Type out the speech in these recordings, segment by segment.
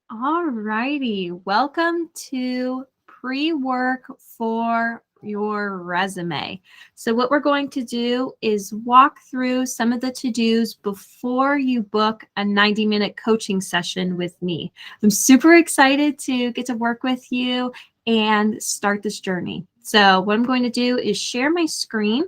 All righty. Welcome to pre-work for your resume. So what we're going to do is walk through some of the to-dos before you book a 90-minute coaching session with me. I'm super excited to get to work with you and start this journey. So what I'm going to do is share my screen.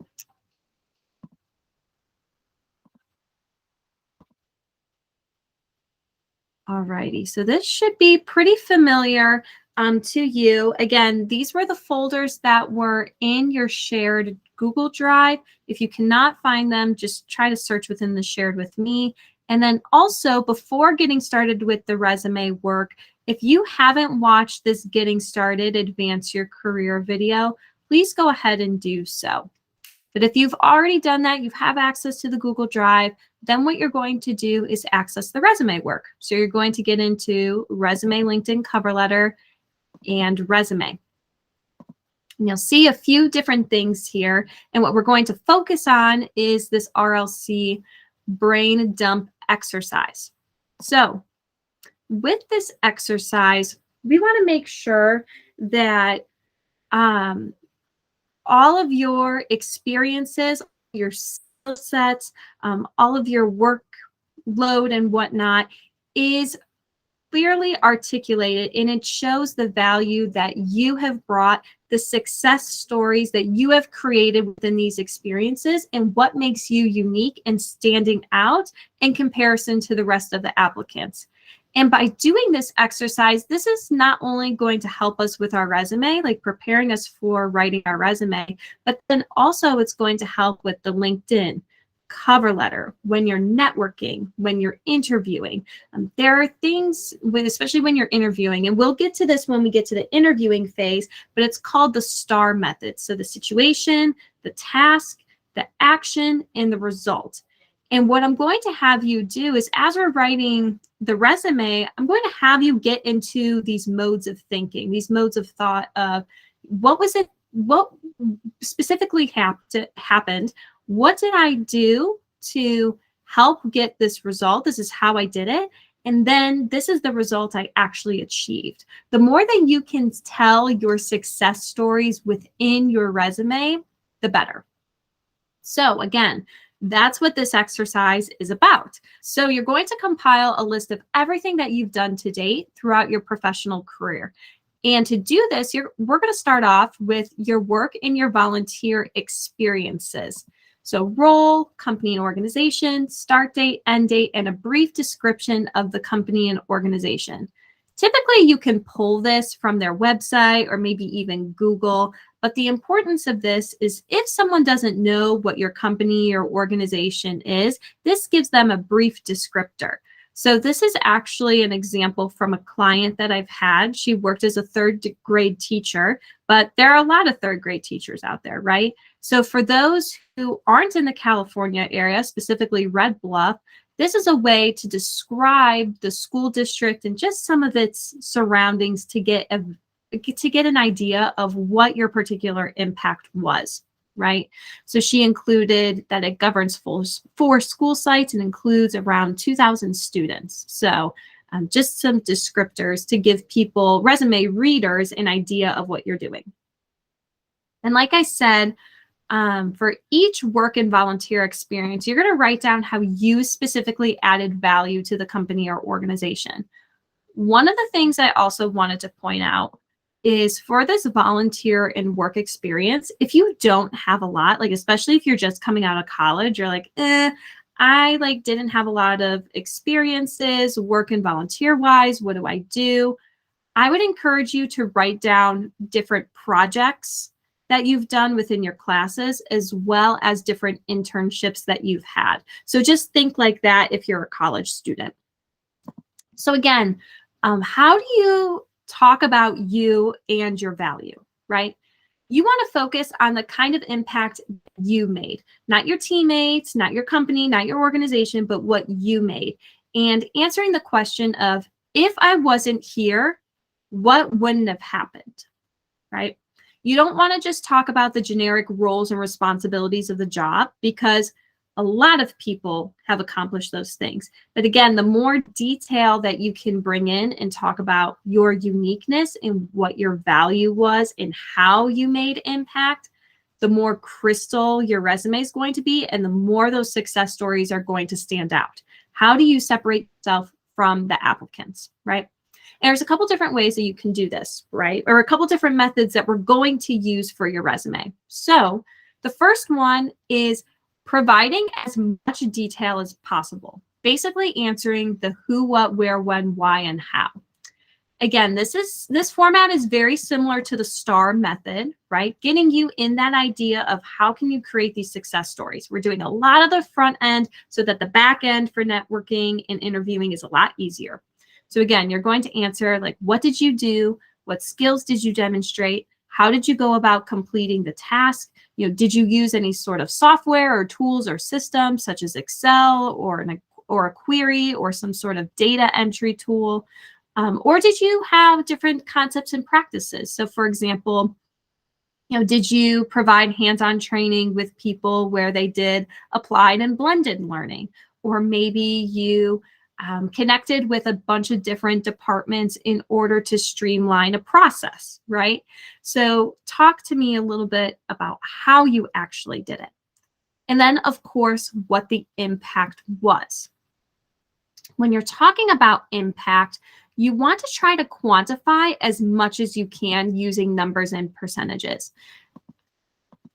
Alrighty, so this should be pretty familiar to you. Again, these were the folders that were in your shared Google Drive. If you cannot find them, just try to search within the shared with me. And then also, before getting started with the resume work, if you haven't watched this Getting Started Advance Your Career video, please go ahead and do so. But if you've already done that, you have access to the Google Drive, then what you're going to do is access the resume work. So you're going to get into resume, LinkedIn cover letter, and resume. And you'll see a few different things here. And what we're going to focus on is this RLC brain dump exercise. So with this exercise, we want to make sure that all of your experiences, your skill sets, all of your workload and whatnot is clearly articulated, and it shows the value that you have brought, the success stories that you have created within these experiences, and what makes you unique and standing out in comparison to the rest of the applicants. And by doing this exercise, this is not only going to help us with our resume, like preparing us for writing our resume, but then also it's going to help with the LinkedIn cover letter, when you're networking, when you're interviewing. There are things, especially when you're interviewing, and we'll get to this when we get to the interviewing phase, but it's called the STAR method. So the situation, the task, the action, and the result. And what I'm going to have you do is, as we're writing the resume, I'm going to have you get into these modes of thinking, these modes of thought of what specifically happened? What did I do to help get this result? This is how I did it. And then this is the result I actually achieved. The more that you can tell your success stories within your resume, the better. So again, that's what this exercise is about. So you're going to compile a list of everything that you've done to date throughout your professional career. And to do this, we're going to start off with your work and your volunteer experiences. So role, company and organization, start date, end date, and a brief description of the company and organization. Typically, you can pull this from their website or maybe even Google. But the importance of this is, if someone doesn't know what your company or organization is, this gives them a brief descriptor. So this is actually an example from a client that I've had. She worked as a third grade teacher, but there are a lot of third grade teachers out there, right? So for those who aren't in the California area, specifically Red Bluff, this is a way to describe the school district and just some of its surroundings to get an idea of what your particular impact was, right? So she included that it governs four school sites and includes around 2,000 students. So just some descriptors to give people, resume readers, an idea of what you're doing. And like I said, for each work and volunteer experience, you're going to write down how you specifically added value to the company or organization. One of the things I also wanted to point out is, for this volunteer and work experience, if you don't have a lot, like especially if you're just coming out of college, you're like, I didn't have a lot of experiences work and volunteer wise. What do I do? I would encourage you to write down different projects that you've done within your classes, as well as different internships that you've had. So just think like that if you're a college student. So again, how do you talk about you and your value, right? You want to focus on the kind of impact you made, not your teammates, not your company, not your organization, but what you made. And answering the question of, if I wasn't here, what wouldn't have happened, right? You don't want to just talk about the generic roles and responsibilities of the job, because A lot of people have accomplished those things. But again, the more detail that you can bring in and talk about your uniqueness and what your value was and how you made impact, the more crystal your resume is going to be, and the more those success stories are going to stand out. How do you separate yourself from the applicants, right? And there's a couple different ways that you can do this, right? Or a couple different methods that we're going to use for your resume. So the first one is providing as much detail as possible, basically answering the who, what, where, when, why, and how. Again, this format is very similar to the STAR method, right? Getting you in that idea of how can you create these success stories. We're doing a lot of the front end so that the back end for networking and interviewing is a lot easier. So again, you're going to answer like, what did you do? What skills did you demonstrate? How did you go about completing the task? You know, did you use any sort of software or tools or systems such as Excel or a query or some sort of data entry tool? Or did you have different concepts and practices? So for example, you know, did you provide hands-on training with people where they did applied and blended learning? Or maybe you connected with a bunch of different departments in order to streamline a process, right? So talk to me a little bit about how you actually did it. And then, of course, what the impact was. When you're talking about impact, you want to try to quantify as much as you can using numbers and percentages.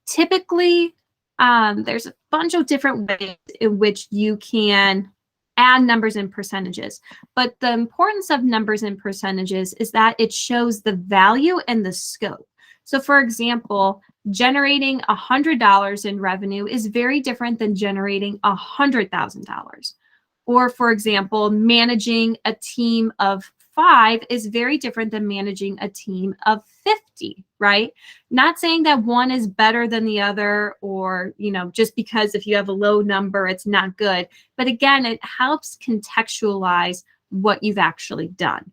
Typically, there's a bunch of different ways in which you can add numbers and percentages. But the importance of numbers and percentages is that it shows the value and the scope. So for example, generating $100 in revenue is very different than generating $100,000. Or for example, managing a team of 5 is very different than managing a team of 50, right? Not saying that one is better than the other, or, you know, just because if you have a low number, it's not good. But again, it helps contextualize what you've actually done.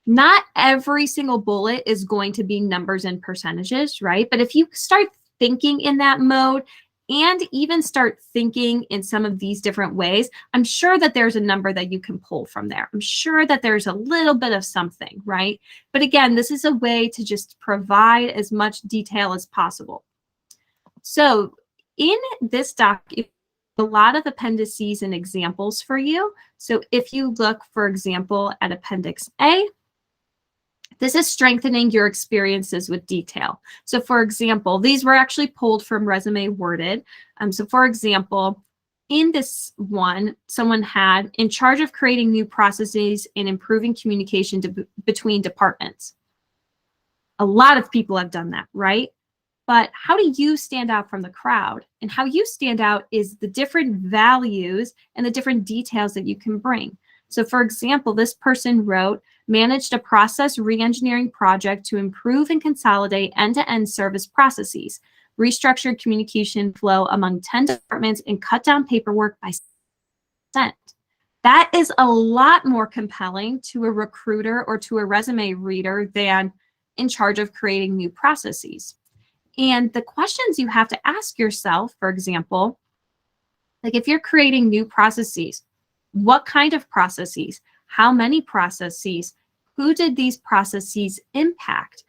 Not every single bullet is going to be numbers and percentages, right? But if you start thinking in that mode and even start thinking in some of these different ways, I'm sure that there's a number that you can pull from there. I'm sure that there's a little bit of something, right? But again, this is a way to just provide as much detail as possible. So in this doc, a lot of appendices and examples for you. So if you look, for example, at Appendix A, this is strengthening your experiences with detail. So for example, these were actually pulled from Resume Worded. So for example, in this one, someone had in charge of creating new processes and improving communication between departments. A lot of people have done that, right? But how do you stand out from the crowd? And how you stand out is the different values and the different details that you can bring. So for example, this person wrote, managed a process re-engineering project to improve and consolidate end-to-end service processes, restructured communication flow among 10 departments, and cut down paperwork by 10%. That is a lot more compelling to a recruiter or to a resume reader than in charge of creating new processes. And the questions you have to ask yourself, for example, like if you're creating new processes, what kind of processes? How many processes? Who did these processes impact?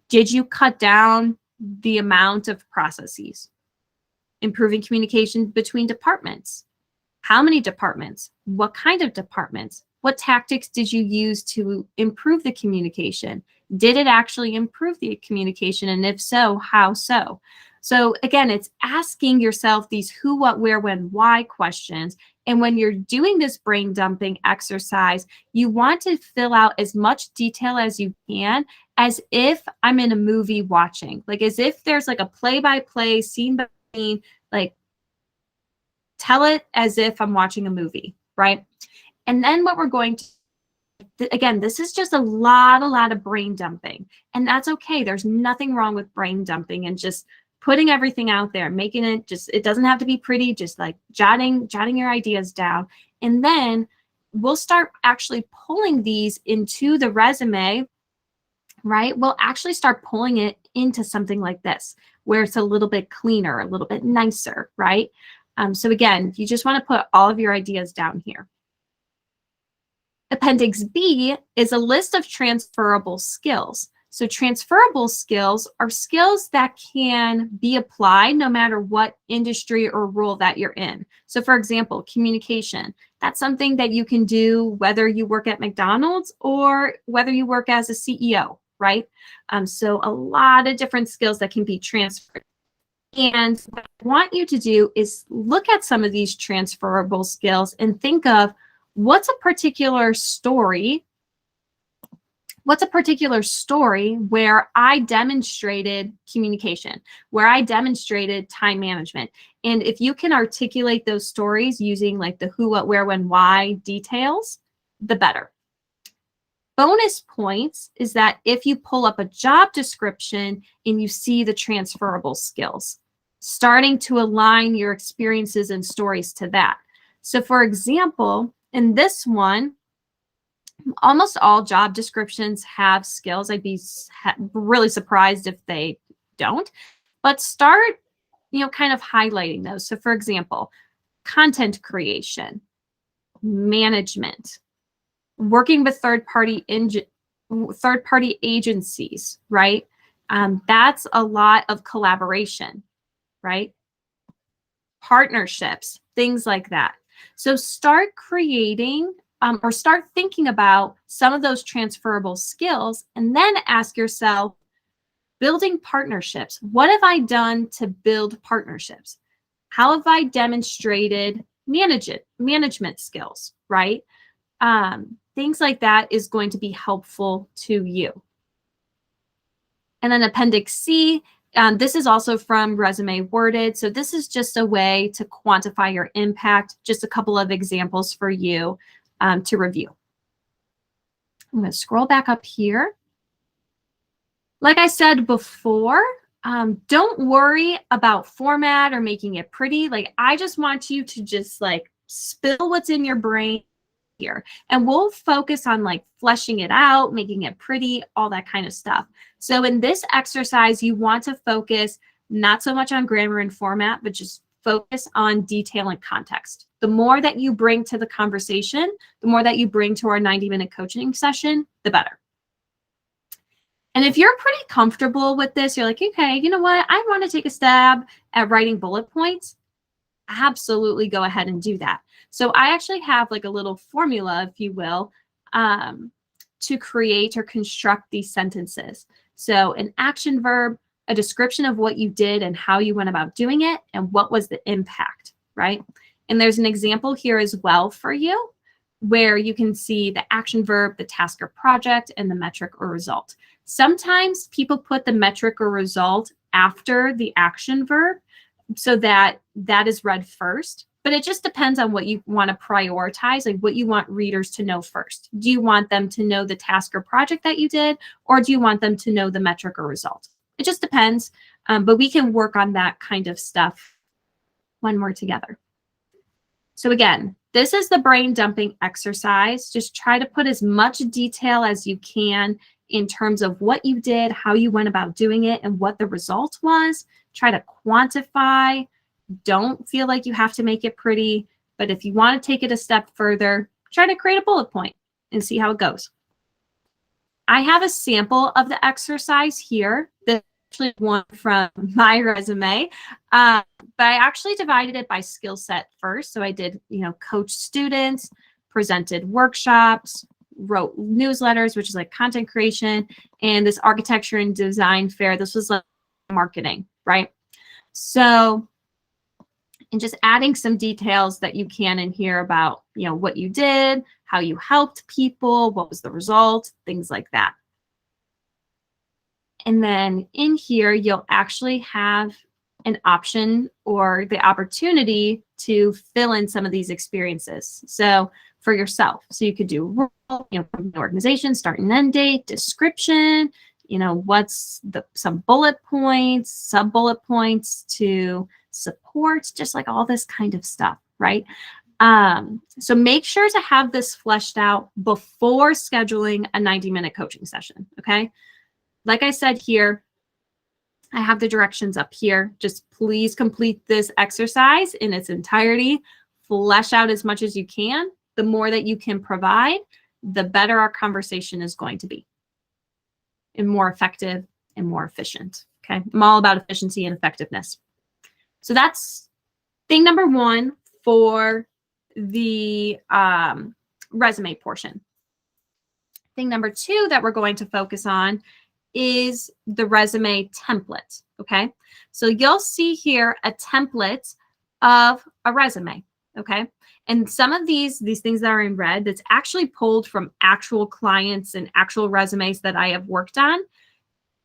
Did you cut down the amount of processes? Improving communication between departments. How many departments? What kind of departments? What tactics did you use to improve the communication? Did it actually improve the communication? And if so, how so? So again, it's asking yourself these who, what, where, when, why questions. And when you're doing this brain dumping exercise, you want to fill out as much detail as you can, as if I'm in a movie watching, like as if there's like a play-by-play, scene by scene, like tell it as if I'm watching a movie, right? And then what we're going to, again, this is just a lot of brain dumping, and that's okay. There's nothing wrong with brain dumping and just putting everything out there, making it just, it doesn't have to be pretty, just like jotting your ideas down. And then we'll start actually pulling these into the resume, right? We'll actually start pulling it into something like this. where it's a little bit cleaner, a little bit nicer, right? So again, you just want to put all of your ideas down here. Appendix B is a list of transferable skills. So transferable skills are skills that can be applied no matter what industry or role that you're in. So for example, communication, that's something that you can do whether you work at McDonald's or whether you work as a CEO, right? So a lot of different skills that can be transferred. And what I want you to do is look at some of these transferable skills and think of what's a particular story where I demonstrated communication, where I demonstrated time management. And if you can articulate those stories using like the who, what, where, when, why details, the better. Bonus points is that if you pull up a job description and you see the transferable skills, starting to align your experiences and stories to that. So for example, in this one, almost all job descriptions have skills. I'd be really surprised if they don't, but start, kind of highlighting those. So for example, content creation, management, working with third-party agencies, right? That's a lot of collaboration, right? Partnerships, things like that. So start creating or start thinking about some of those transferable skills and then ask yourself, building partnerships. What have I done to build partnerships? How have I demonstrated management skills, right? Things like that is going to be helpful to you. And then Appendix C, this is also from Resume Worded. So this is just a way to quantify your impact. Just a couple of examples for you to review. I'm going to scroll back up here. Like I said before, don't worry about format or making it pretty. Like I just want you to just like spill what's in your brain here, and we'll focus on like fleshing it out, making it pretty, all that kind of stuff. So in this exercise, you want to focus not so much on grammar and format, but just focus on detail and context. The more that you bring to the conversation, the more that you bring to our 90-minute coaching session, the better. And if you're pretty comfortable with this, you're like, okay, you know what? I want to take a stab at writing bullet points. Absolutely go ahead and do that. So I actually have like a little formula, if you will, to create or construct these sentences. So an action verb, a description of what you did and how you went about doing it, and what was the impact, right? And there's an example here as well for you where you can see the action verb, the task or project, and the metric or result. Sometimes people put the metric or result after the action verb so that that is read first, but it just depends on what you want to prioritize, like what you want readers to know first. Do you want them to know the task or project that you did, or do you want them to know the metric or result? It just depends, but we can work on that kind of stuff when we're together. So again, this is the brain dumping exercise. Just try to put as much detail as you can in terms of what you did, how you went about doing it, and what the result was. Try to quantify. Don't feel like you have to make it pretty, but if you want to take it a step further, try to create a bullet point and see how it goes. I have a sample of the exercise here. This is actually one from my resume, but I actually divided it by skill set first. So I did, coach students, presented workshops, wrote newsletters, which is like content creation, and this architecture and design fair. This was like marketing, right? So, and just adding some details that you can in here about, what you did, how you helped people, what was the result, things like that. And then in here, you'll actually have an option or the opportunity to fill in some of these experiences. So for yourself, so you could do role, from the organization, start and end date, description, what's some bullet points, sub-bullet points to support, just like all this kind of stuff, right? So make sure to have this fleshed out before scheduling a 90-minute coaching session, okay? Like I said here, I have the directions up here. Just please complete this exercise in its entirety. Flesh out as much as you can. The more that you can provide, the better our conversation is going to be, and more effective and more efficient. Okay, I'm all about efficiency and effectiveness. So that's thing number one for the resume portion. Thing number two that we're going to focus on is the resume template. Okay, so you'll see here a template of a resume. Okay, and some of these things that are in red, that's actually pulled from actual clients and actual resumes that I have worked on.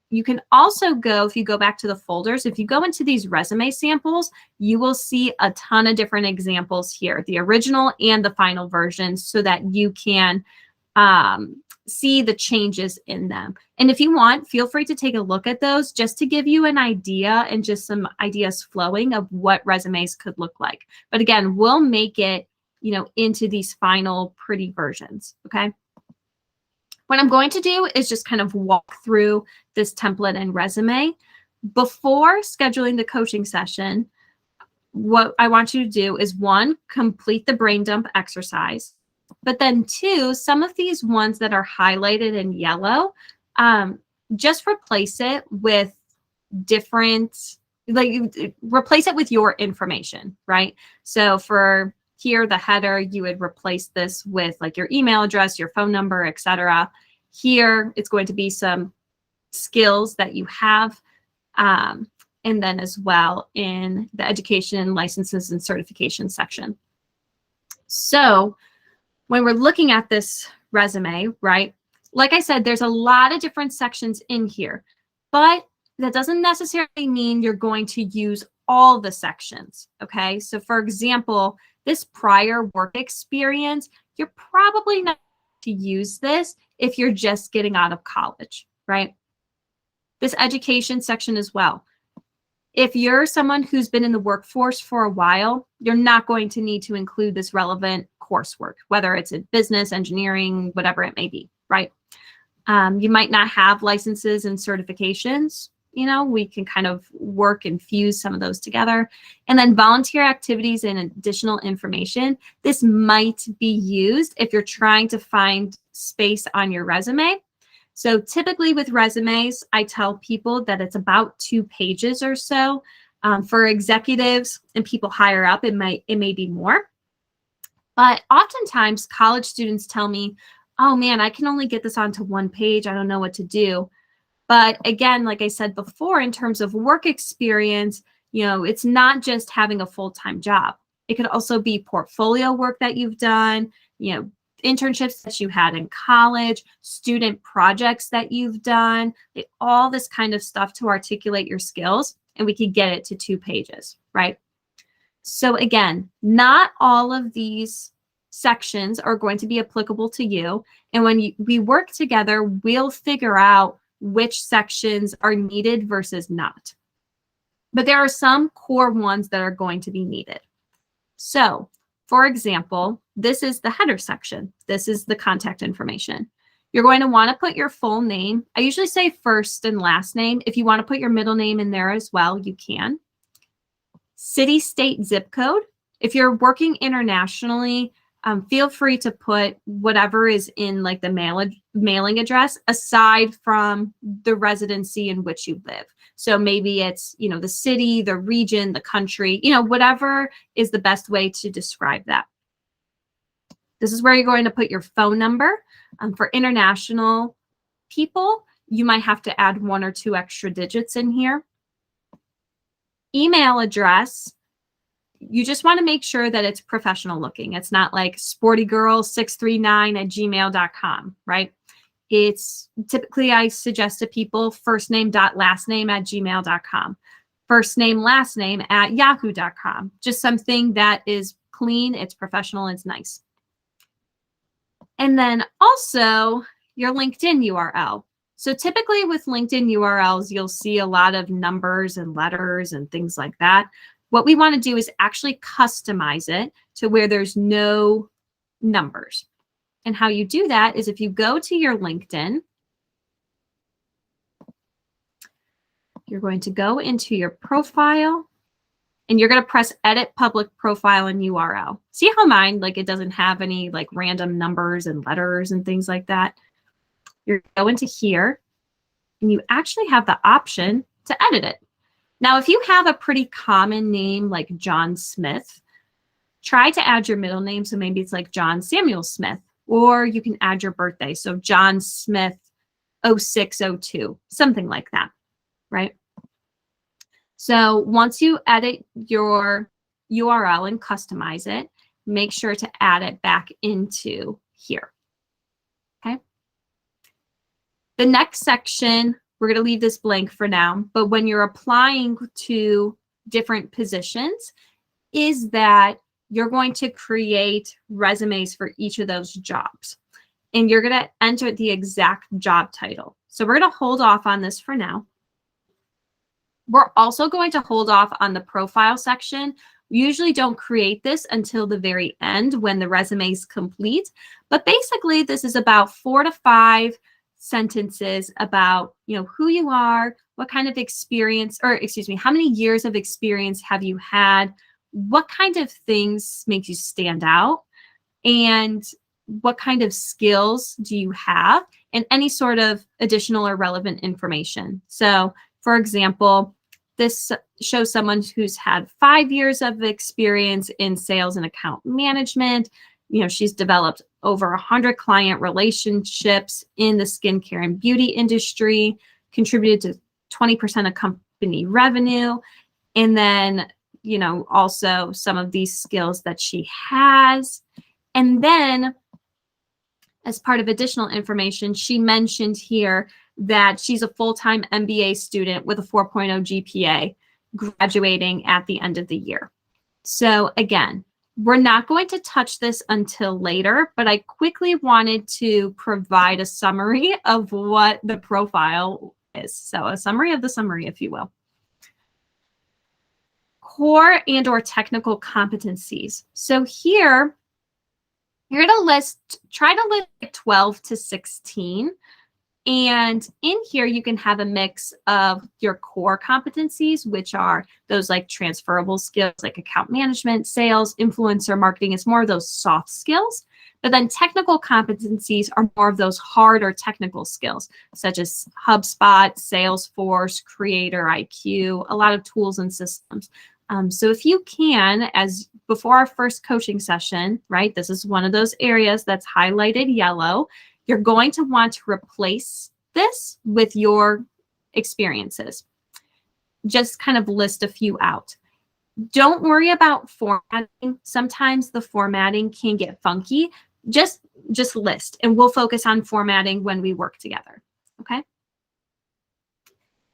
You can also go, if you go back to the folders, if you go into these resume samples, you will see a ton of different examples here, the original and the final versions, so that you can see the changes in them. And if you want, feel free to take a look at those just to give you an idea and just some ideas flowing of what resumes could look like. But again, we'll make it, into these final pretty versions. Okay. What I'm going to do is just kind of walk through this template and resume. Before scheduling the coaching session, what I want you to do is, one, complete the brain dump exercise. But then two, some of these ones that are highlighted in yellow, just replace it with different, replace it with your information, right? So for here, the header, you would replace this with like your email address, your phone number, etc. Here, it's going to be some skills that you have. And then as well in the education, licenses, and certification section. So when we're looking at this resume, right, like I said, there's a lot of different sections in here, but that doesn't necessarily mean you're going to use all the sections, okay? So for example, this prior work experience, you're probably not going to use this if you're just getting out of college, right? This education section as well. If you're someone who's been in the workforce for a while, you're not going to need to include this relevant coursework, whether it's in business, engineering, whatever it may be, right? You might not have licenses and certifications. We can kind of work and fuse some of those together. And then volunteer activities and additional information. This might be used if you're trying to find space on your resume. So typically with resumes, I tell people that it's about 2 pages or so. For executives and people higher up, it may be more. But oftentimes college students tell me, oh man, I can only get this onto 1 page. I don't know what to do. But again, like I said before, in terms of work experience, it's not just having a full-time job. It could also be portfolio work that you've done, internships that you had in college, student projects that you've done, all this kind of stuff to articulate your skills, and we could get it to 2 pages, right? So again, not all of these sections are going to be applicable to you. And when we work together, we'll figure out which sections are needed versus not. But there are some core ones that are going to be needed. So, for example, this is the header section. This is the contact information. You're going to want to put your full name. I usually say first and last name. If you want to put your middle name in there as well, you can. City, state, zip code. If you're working internationally, feel free to put whatever is in like the mailing address aside from the residency in which you live. So maybe it's, the city, the region, the country, whatever is the best way to describe that. This is where you're going to put your phone number. For international people, you might have to add 1 or 2 extra digits in here. Email address. You just want to make sure that it's professional looking. It's not like sportygirl639@gmail.com, right? It's typically, I suggest to people, first name dot last name @gmail.com, first name last name @yahoo.com. Just something that is clean, it's professional, it's nice. And then also your LinkedIn URL. So typically with LinkedIn URLs, you'll see a lot of numbers and letters and things like that. What we want to do is actually customize it to where there's no numbers. And how you do that is if you go to your LinkedIn, you're going to go into your profile and you're going to press edit public profile and URL. See how mine, like it doesn't have any like random numbers and letters and things like that. You're going to go into here and you actually have the option to edit it. Now, if you have a pretty common name like John Smith, try to add your middle name. So maybe it's like John Samuel Smith, or you can add your birthday. So John Smith 0602, something like that, right? So once you edit your URL and customize it, make sure to add it back into here, okay? The next section, we're going to leave this blank for now, but when you're applying to different positions, is that you're going to create resumes for each of those jobs. And you're going to enter the exact job title. So we're going to hold off on this for now. We're also going to hold off on the profile section. We usually don't create this until the very end when the resume is complete. But basically, this is about 4 to 5 sentences about, you know, who you are, what kind of experience, or excuse me, how many years of experience have you had, what kind of things make you stand out, and what kind of skills do you have, and any sort of additional or relevant information. So, for example, this shows someone who's had 5 years of experience in sales and account management. You know, she's developed over 100 client relationships in the skincare and beauty industry, contributed to 20% of company revenue, and then, you know, also some of these skills that she has. And then as part of additional information, she mentioned here that she's a full-time MBA student with a 4.0 GPA, graduating at the end of the year. So again, we're not going to touch this until later, but I quickly wanted to provide a summary of what the profile is. So a summary of the summary, if you will. Core and or technical competencies. So here, you're going to list, try to list like 12 to 16. And in here, you can have a mix of your core competencies, which are those like transferable skills like account management, sales, influencer marketing. It's more of those soft skills. But then technical competencies are more of those hard or technical skills, such as HubSpot, Salesforce, Creator IQ, a lot of tools and systems. So if you can, as before our first coaching session, right, this is one of those areas that's highlighted yellow. You're going to want to replace this with your experiences. Just kind of list a few out. Don't worry about formatting. Sometimes the formatting can get funky. Just list, and we'll focus on formatting when we work together, okay?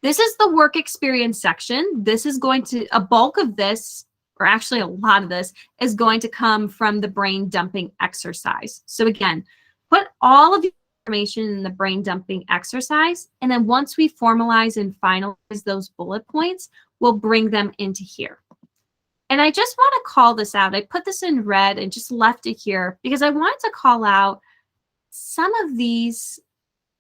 This is the work experience section. This is going to, a bulk of this, or actually a lot of this, is going to come from the brain dumping exercise. So again, put all of the information in the brain dumping exercise, and then once we formalize and finalize those bullet points, we'll bring them into here. And I just want to call this out. I put this in red and just left it here because I wanted to call out some of these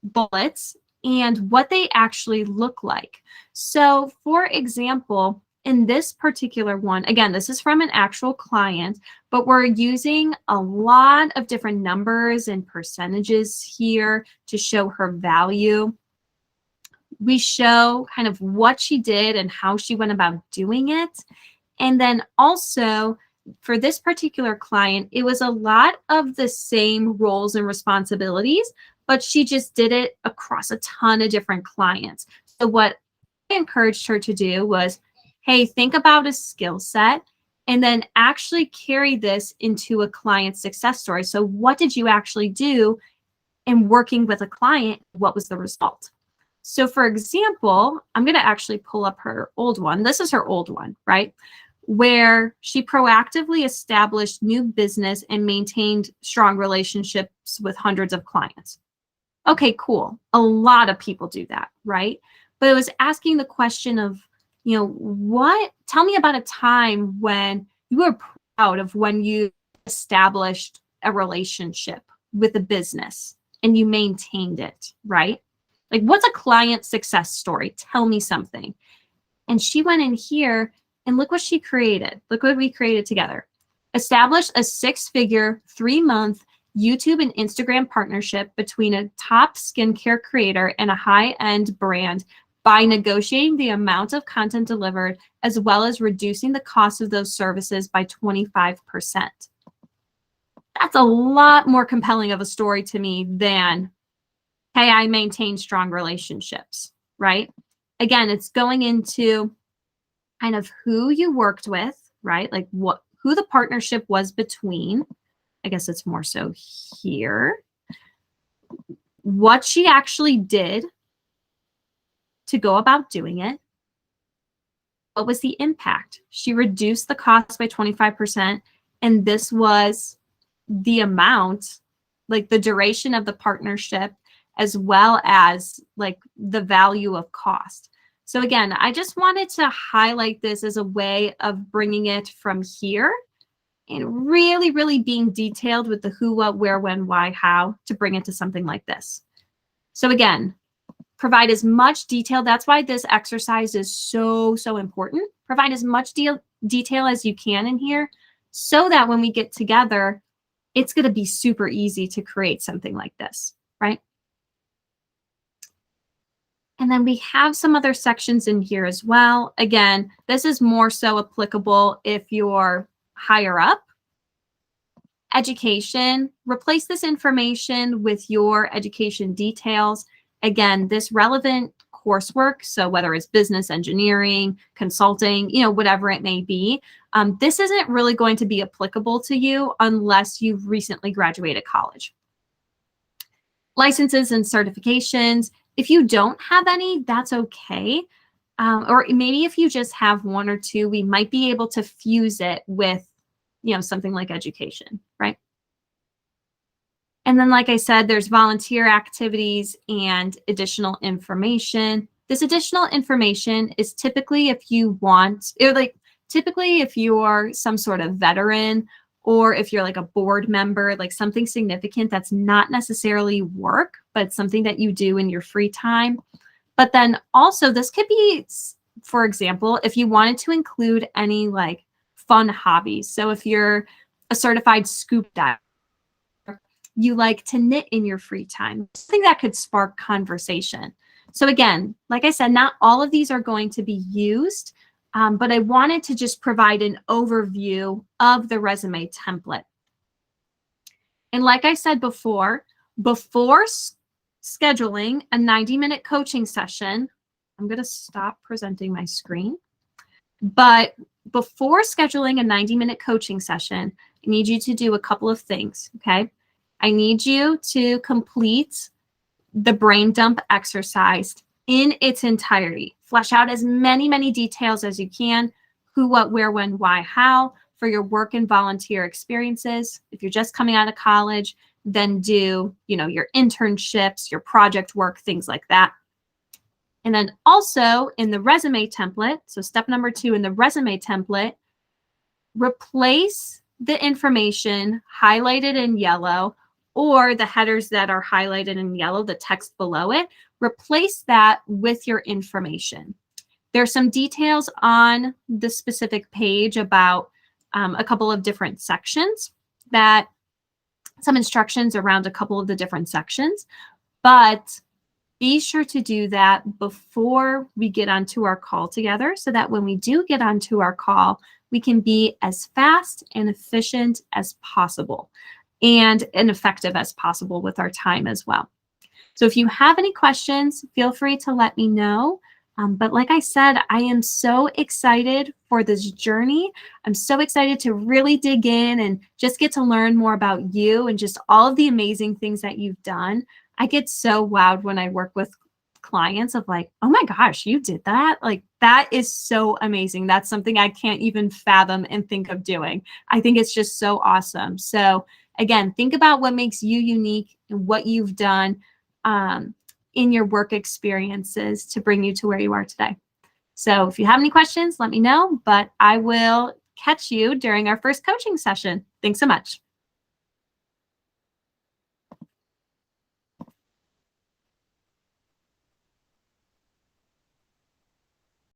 bullets and what they actually look like. So for example, in this particular one, again, this is from an actual client, but we're using a lot of different numbers and percentages here to show her value. We show kind of what she did and how she went about doing it. And then also for this particular client, it was a lot of the same roles and responsibilities, but she just did it across a ton of different clients. So what I encouraged her to do was, hey, think about a skill set and then actually carry this into a client success story. So what did you actually do in working with a client? What was the result? So for example, I'm going to actually pull up her old one. This is her old one, right? Where she proactively established new business and maintained strong relationships with hundreds of clients. Okay, cool. A lot of people do that, right? But it was asking the question of, you know, tell me about a time when you were proud of when you established a relationship with a business and you maintained it, right? Like, what's a client success story? Tell me something. And she went in here and look what she created. Look what we created together. Established a 6-figure, 3-month YouTube and Instagram partnership between a top skincare creator and a high-end brand by negotiating the amount of content delivered, as well as reducing the cost of those services by 25%. That's a lot more compelling of a story to me than, hey, I maintain strong relationships, right? Again, it's going into kind of who you worked with, right? Like who the partnership was between. I guess it's more so here. What she actually did to go about doing it. What was the impact? She reduced the cost by 25%. And this was the amount, like the duration of the partnership, as well as like the value of cost. So again, I just wanted to highlight this as a way of bringing it from here and really, really being detailed with the who, what, where, when, why, how to bring it to something like this. So again, provide as much detail. That's why this exercise is so, so important. Provide as much detail as you can in here so that when we get together, it's going to be super easy to create something like this, right? And then we have some other sections in here as well. Again, this is more so applicable if you're higher up. Education, replace this information with your education details. Again, this relevant coursework, so whether it's business, engineering, consulting, whatever it may be, this isn't really going to be applicable to you unless you've recently graduated college. Licenses and certifications. If you don't have any, that's okay. Or maybe if you just have 1 or 2, we might be able to fuse it with, something like education, right? And then, like I said, there's volunteer activities and additional information. This additional information is typically if you want, typically if you're some sort of veteran, or if you're like a board member, like something significant that's not necessarily work, but something that you do in your free time. But then also this could be, for example, if you wanted to include any like fun hobbies. So if you're a certified scoop diver, you like to knit in your free time, something that could spark conversation. So again, like I said, not all of these are going to be used, but I wanted to just provide an overview of the resume template. And like I said before scheduling a 90-minute coaching session, I'm going to stop presenting my screen. But before scheduling a 90-minute coaching session, I need you to do a couple of things, okay? I need you to complete the brain dump exercise in its entirety. Flesh out as many details as you can, who, what, where, when, why, how, for your work and volunteer experiences. If you're just coming out of college, then do, your internships, your project work, things like that. And then also in the resume template, so step number 2 in the resume template, replace the information highlighted in yellow or the headers that are highlighted in yellow, the text below it, replace that with your information. There's some details on the specific page about a couple of different sections, some instructions around a couple of the different sections, but be sure to do that before we get onto our call together so that when we do get onto our call, we can be as fast and efficient as possible and effective as possible with our time as well. So if you have any questions, feel free to let me know. But like I said, I am so excited for this journey. I'm so excited to really dig in and just get to learn more about you and just all of the amazing things that you've done. I get so wowed when I work with clients of like, oh my gosh, you did that? Like, that is so amazing. That's something I can't even fathom and think of doing. I think it's just so awesome. So again, think about what makes you unique and what you've done in your work experiences to bring you to where you are today. So if you have any questions, let me know, but I will catch you during our first coaching session. Thanks so much.